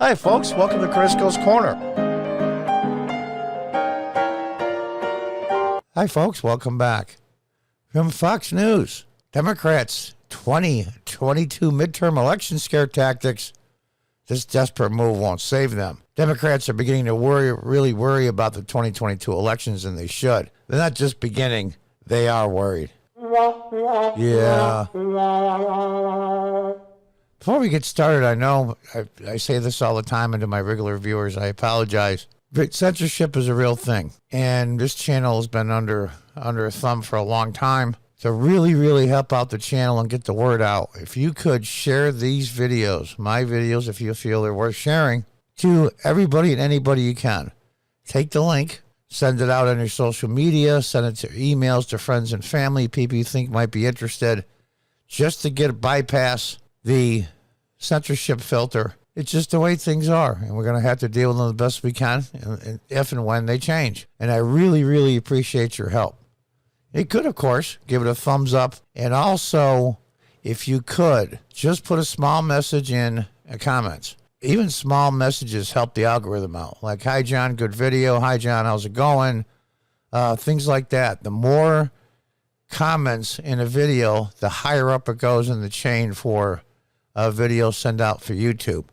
Hi, folks. Welcome to Crisco's Corner. Hi, folks. Welcome back. From Fox News, Democrats' 2022 midterm election scare tactics. This desperate move won't save them. Democrats are beginning to really worry about the 2022 elections, and they should. They're not just beginning. They are worried. Yeah. Before we get started, I know I say this all the time, and to my regular viewers, I apologize. But censorship is a real thing, and this channel has been under a thumb for a long time. To really help out the channel and get the word out, if you could share these videos, my videos, if you feel they're worth sharing, to everybody and anybody you can. Take the link, send it out on your social media, send it to emails to friends and family, people you think might be interested, just to bypass the censorship filter. It's just the way things are, and we're going to have to deal with them the best we can if and when they change. And I really appreciate your help. You could, of course, give it a thumbs up, and also, if you could, just put a small message in the comments. Even small messages help the algorithm out, like, hi, John, good video. Hi, John, how's it going? Things like that. The more comments in a video, the higher up it goes in the chain for video send out for YouTube.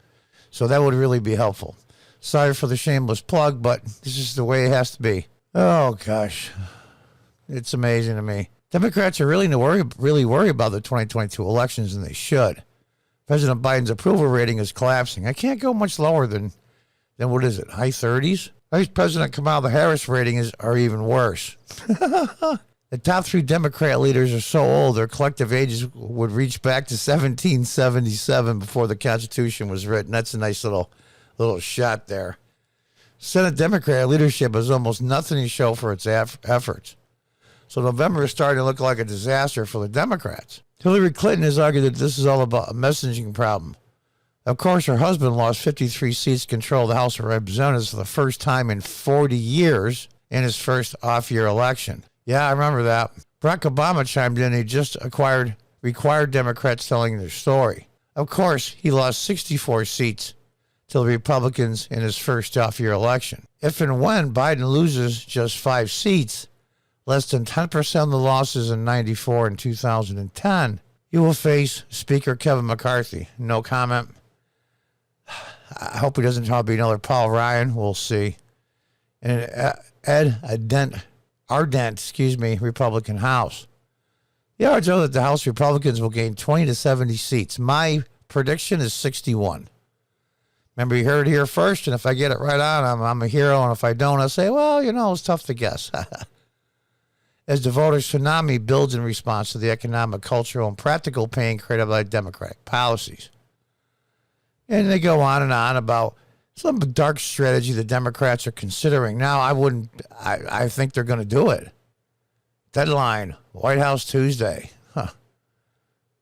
So that would really be helpful. Sorry for the shameless plug, but this is the way it has to be. Oh, gosh. It's amazing to me. Democrats are really worry about the 2022 elections, and they should. President Biden's approval rating is collapsing. I can't go much lower than what is it, high 30s? Vice President Kamala Harris ratings are even worse. The top three Democrat leaders are so old, their collective ages would reach back to 1777 before the Constitution was written. That's a nice little shot there. Senate Democrat leadership has almost nothing to show for its efforts. So November is starting to look like a disaster for the Democrats. Hillary Clinton has argued that this is all about a messaging problem. Of course, her husband lost 53 seats to control the House of Representatives for the first time in 40 years in his first off-year election. Yeah, I remember that. Barack Obama chimed in. He just required Democrats telling their story. Of course, he lost 64 seats to the Republicans in his first off-year election. If and when Biden loses just 5 seats, less than 10% of the losses in 94 and 2010, you will face Speaker Kevin McCarthy. No comment. I hope he doesn't try to be another Paul Ryan. We'll see. And Ardent, Republican House. The odds are that the House Republicans will gain 20 to 70 seats. My prediction is 61. Remember, you heard it here first, and if I get it right on, I'm a hero, and if I don't, I'll say, well, it's tough to guess. As the voter tsunami builds in response to the economic, cultural, and practical pain created by Democratic policies. And they go on and on about some dark strategy the Democrats are considering. Now, I think they're going to do it. Deadline, White House Tuesday.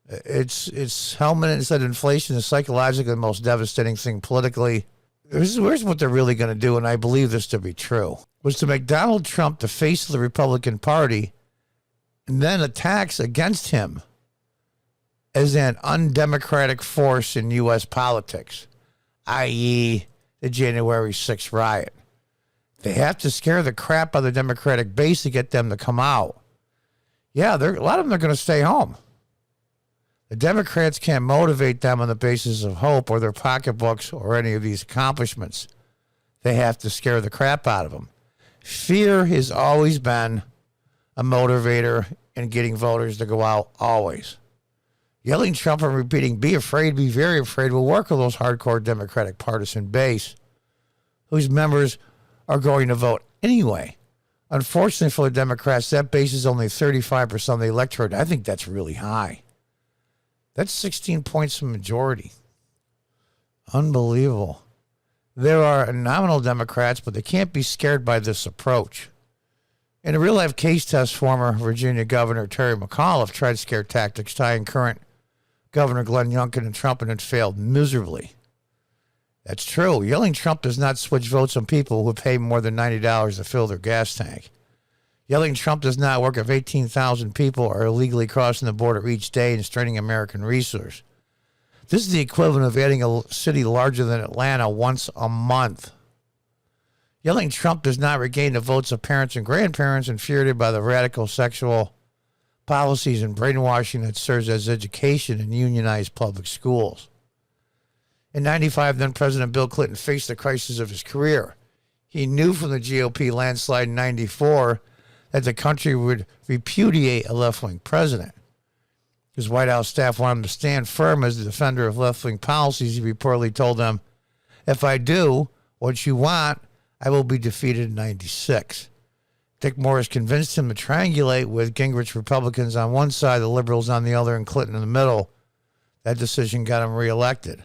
It's Hellman said inflation is psychologically the most devastating thing politically. Here's what they're really going to do, and I believe this to be true, was to make Donald Trump the face of the Republican Party and then attacks against him as an undemocratic force in U.S. politics, i.e., the January 6th riot. They have to scare the crap out of the Democratic base to get them to come out. Yeah, a lot of them are going to stay home. The Democrats can't motivate them on the basis of hope or their pocketbooks or any of these accomplishments. They have to scare the crap out of them. Fear has always been a motivator in getting voters to go out, always. Yelling Trump and repeating, be afraid, be very afraid, will work with those hardcore Democratic partisan base whose members are going to vote anyway. Unfortunately for the Democrats, that base is only 35% of the electorate. I think that's really high. That's 16 points from majority. Unbelievable. There are nominal Democrats, but they can't be scared by this approach. In a real-life case test, former Virginia Governor Terry McAuliffe tried scare tactics tying current Governor Glenn Youngkin and Trump, and it failed miserably. That's true. Yelling Trump does not switch votes on people who pay more than $90 to fill their gas tank. Yelling Trump does not work if 18,000 people are illegally crossing the border each day and straining American resources. This is the equivalent of adding a city larger than Atlanta once a month. Yelling Trump does not regain the votes of parents and grandparents infuriated by the radical sexual policies and brainwashing that serves as education in unionized public schools. In 95, then President Bill Clinton faced the crisis of his career. He knew from the GOP landslide in 94 that the country would repudiate a left-wing president. His White House staff wanted him to stand firm as the defender of left-wing policies. He reportedly told them, "If I do what you want, I will be defeated in 96. Dick Morris convinced him to triangulate with Gingrich Republicans on one side, the liberals on the other, and Clinton in the middle. That decision got him reelected.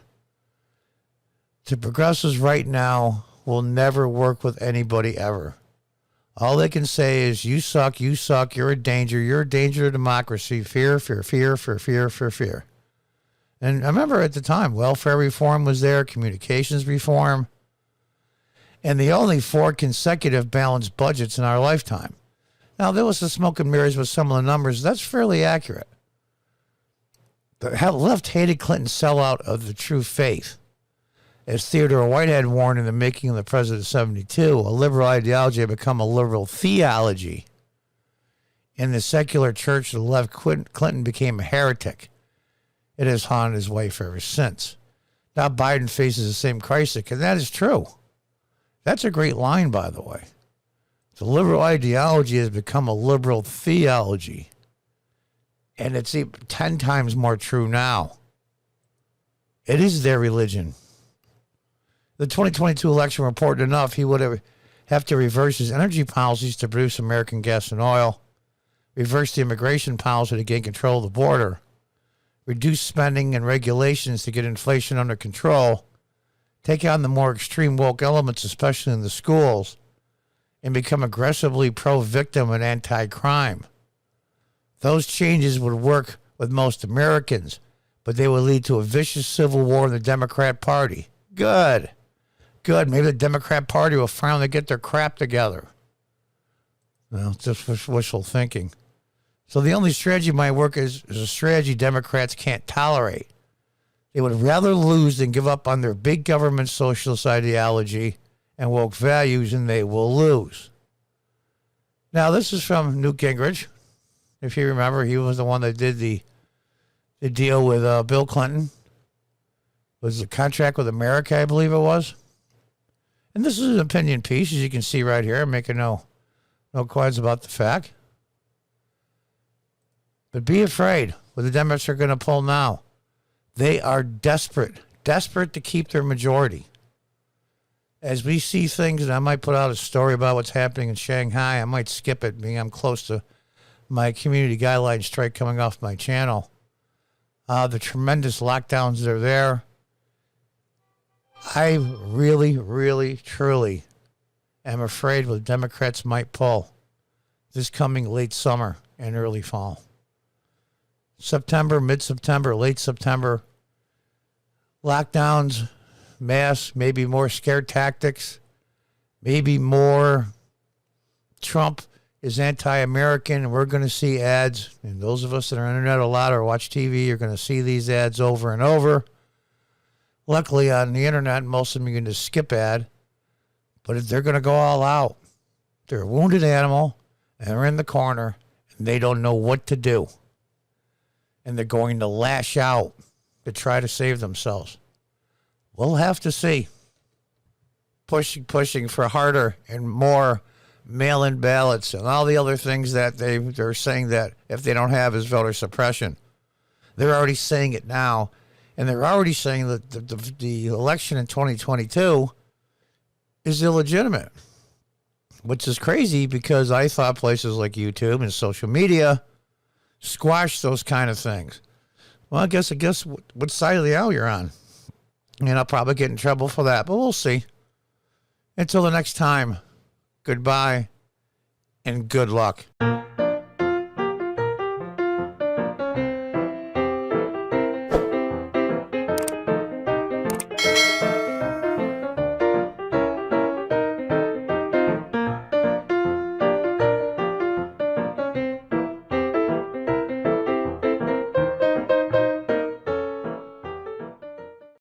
The progressives right now will never work with anybody ever. All they can say is, you suck, you're a danger to democracy, fear, fear, fear, fear, fear, fear, fear." And I remember at the time, welfare reform was there, communications reform, and the only 4 consecutive balanced budgets in our lifetime. Now, there was the smoke and mirrors with some of the numbers. That's fairly accurate. The left hated Clinton's sellout of the true faith. As Theodore Whitehead warned in The Making of the President of 72, a liberal ideology had become a liberal theology. In the secular church of the left, Clinton became a heretic. It has haunted his wife ever since. Now Biden faces the same crisis, and that is true. That's a great line, by the way. The liberal ideology has become a liberal theology. And it's 10 times more true now. It is their religion. The 2022 election reported enough, he would have to reverse his energy policies to produce American gas and oil, reverse the immigration policy to gain control of the border, reduce spending and regulations to get inflation under control, take on the more extreme woke elements, especially in the schools, and become aggressively pro-victim and anti-crime. Those changes would work with most Americans, but they would lead to a vicious civil war in the Democrat Party. Good. Maybe the Democrat Party will finally get their crap together. Well, just wishful thinking. So the only strategy might work is a strategy Democrats can't tolerate. They would rather lose than give up on their big government socialist ideology and woke values, and they will lose. Now, this is from Newt Gingrich. If you remember, he was the one that did the deal with Bill Clinton. It was the contract with America, I believe it was. And this is an opinion piece, as you can see right here. I'm making no qualms about the fact. But be afraid what the Democrats are going to pull now. They are desperate to keep their majority. As we see things, and I might put out a story about what's happening in Shanghai. I might skip it, being I'm close to my community guideline strike coming off my channel. The tremendous lockdowns that are there. I really, really, truly am afraid what Democrats might pull this coming late summer and early fall. September, mid-September, late September, lockdowns, mass, maybe more scare tactics, maybe more Trump is anti-American, and we're going to see ads. And those of us that are on the internet a lot or watch TV are going to see these ads over and over. Luckily, on the internet, most of them you can just skip ad. But if they're going to go all out, they're a wounded animal, and they're in the corner, and they don't know what to do. And they're going to lash out to try to save themselves. We'll have to see. Pushing for harder and more mail-in ballots and all the other things that they're saying that if they don't have is voter suppression. They're already saying it now. And they're already saying that the election in 2022 is illegitimate, which is crazy because I thought places like YouTube and social media squash those kind of things. Well, I guess what side of the aisle you're on. And I'll probably get in trouble for that, but we'll see. Until the next time, goodbye and good luck.